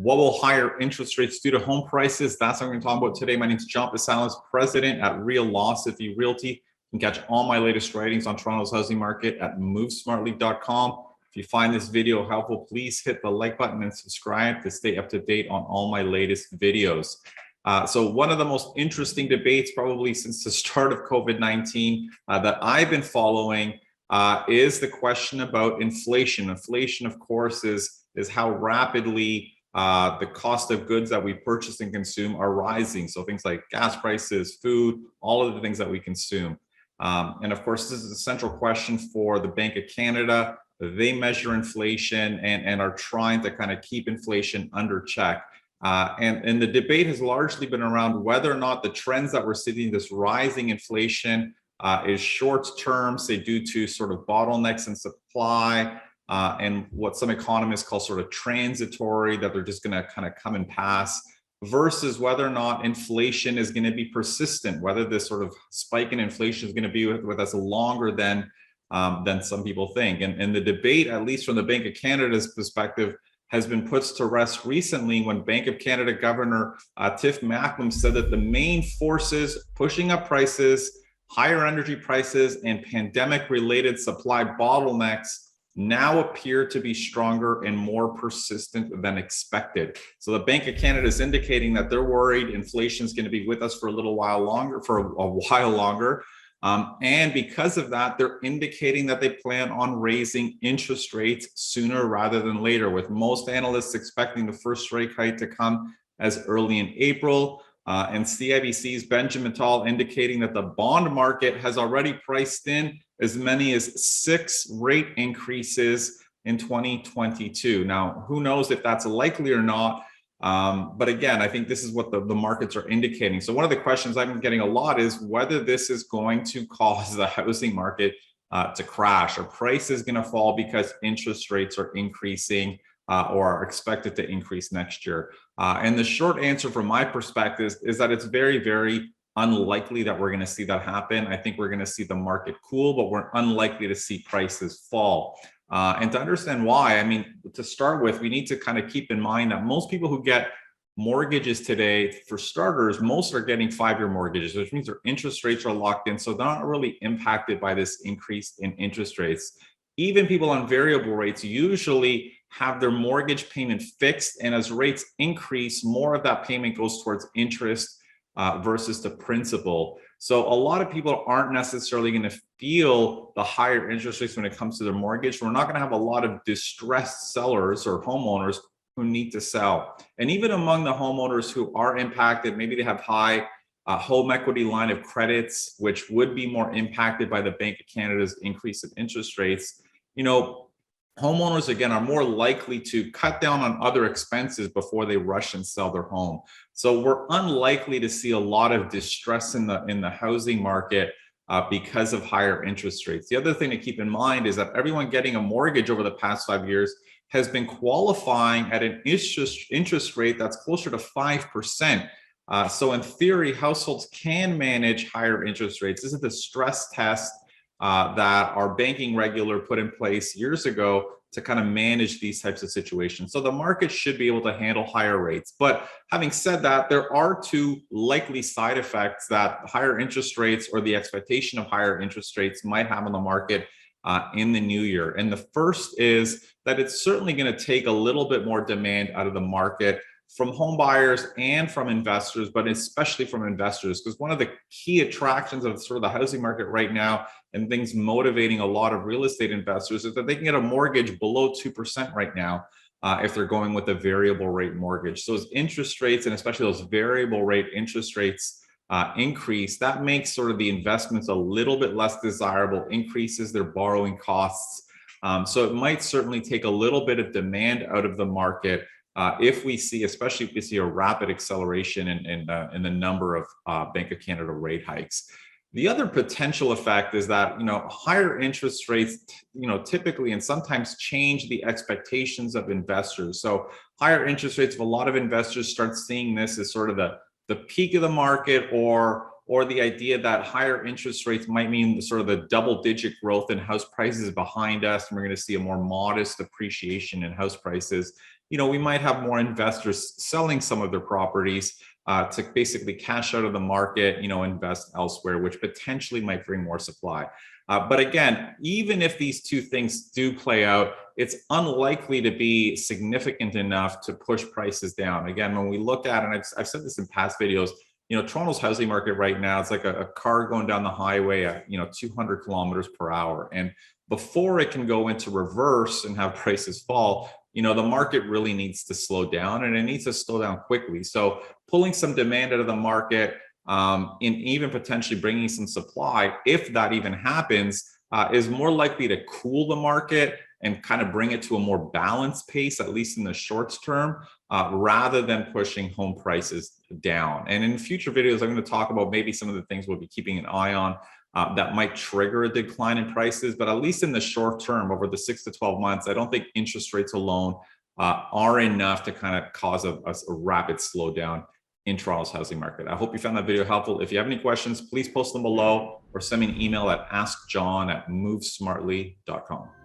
What will higher interest rates do to home prices? That's what I'm going to talk about today. My name is John Pasalis, president at Realosophy Realty. You can catch all my latest writings on Toronto's housing market at movesmartly.com. If you find this video helpful, please hit the like button and subscribe to stay up to date on all my latest videos. So one of the most interesting debates probably since the start of COVID-19 that I've been following is the question about inflation. Inflation, of course, is how rapidly the cost of goods that we purchase and consume are rising. So things like gas prices, food, all of the things that we consume. And of course, this is a central question for the Bank of Canada. They measure inflation and are trying to kind of keep inflation under check. And the debate has largely been around whether or not the trends that we're seeing, this rising inflation, is short term, say due to sort of bottlenecks in supply, and what some economists call sort of transitory, that they're just going to kind of come and pass, versus whether or not inflation is going to be persistent, whether this sort of spike in inflation is going to be with us longer than some people think. And the debate, at least from the Bank of Canada's perspective, has been put to rest recently when Bank of Canada Governor Tiff Macklem said that the main forces pushing up prices, higher energy prices, and pandemic-related supply bottlenecks now appear to be stronger and more persistent than expected. So the Bank of Canada is indicating that they're worried inflation is going to be with us for a while longer. And because of that, they're indicating that they plan on raising interest rates sooner rather than later, with most analysts expecting the first rate hike to come as early in April. And CIBC's Benjamin Tal indicating that the bond market has already priced in as many as 6 rate increases in 2022. Now, who knows if that's likely or not? But again, I think this is what the markets are indicating. So one of the questions I've been getting a lot is whether this is going to cause the housing market to crash, or prices going to fall because interest rates are increasing or are expected to increase next year. And the short answer from my perspective is that it's very, very unlikely that we're going to see that happen. I think we're going to see the market cool, but we're unlikely to see prices fall. And to understand why, I mean, to start with, we need to kind of keep in mind that most people who get mortgages today, for starters, most are getting 5-year mortgages, which means their interest rates are locked in. So they're not really impacted by this increase in interest rates. Even people on variable rates usually have their mortgage payment fixed. And as rates increase, more of that payment goes towards interest versus the principal. So a lot of people aren't necessarily going to feel the higher interest rates when it comes to their mortgage. We're not going to have a lot of distressed sellers or homeowners who need to sell. And even among the homeowners who are impacted, maybe they have high home equity line of credits, which would be more impacted by the Bank of Canada's increase in interest rates. You know, homeowners, again, are more likely to cut down on other expenses before they rush and sell their home. So we're unlikely to see a lot of distress in the housing market because of higher interest rates. The other thing to keep in mind is that everyone getting a mortgage over the past 5 years has been qualifying at an interest rate that's closer to 5%. So in theory, households can manage higher interest rates. This is the stress test that our banking regulator put in place years ago to kind of manage these types of situations. So the market should be able to handle higher rates. But having said that, there are 2 likely side effects that higher interest rates, or the expectation of higher interest rates, might have on the market in the new year. And the first is that it's certainly going to take a little bit more demand out of the market from home buyers and from investors, but especially from investors, because one of the key attractions of sort of the housing market right now, and things motivating a lot of real estate investors, is that they can get a mortgage below 2% right now if they're going with a variable rate mortgage. So as interest rates, and especially those variable rate interest rates, increase, that makes sort of the investments a little bit less desirable, increases their borrowing costs. So it might certainly take a little bit of demand out of the market if we see, especially if we see a rapid acceleration in the number of Bank of Canada rate hikes. The other potential effect is that, higher interest rates, typically and sometimes change the expectations of investors. So higher interest rates, if a lot of investors start seeing this as sort of the peak of the market, or or the idea that higher interest rates might mean sort of the double-digit growth in house prices behind us, and we're going to see a more modest appreciation in house prices, we might have more investors selling some of their properties to basically cash out of the market, invest elsewhere, which potentially might bring more supply. But again, even if these two things do play out, it's unlikely to be significant enough to push prices down. Again, when we look at, and I've said this in past videos, Toronto's housing market right now, it's like a car going down the highway at, 200 kilometers per hour. And before it can go into reverse and have prices fall, the market really needs to slow down, and it needs to slow down quickly. So pulling some demand out of the market, and even potentially bringing some supply, if that even happens, is more likely to cool the market and kind of bring it to a more balanced pace, at least in the short term, rather than pushing home prices down. And in future videos, I'm going to talk about maybe some of the things we'll be keeping an eye on that might trigger a decline in prices. But at least in the short term, over the 6 to 12 months, I don't think interest rates alone are enough to kind of cause a rapid slowdown in Toronto's housing market. I hope you found that video helpful. If you have any questions, please post them below or send me an email at askjohn@movesmartly.com.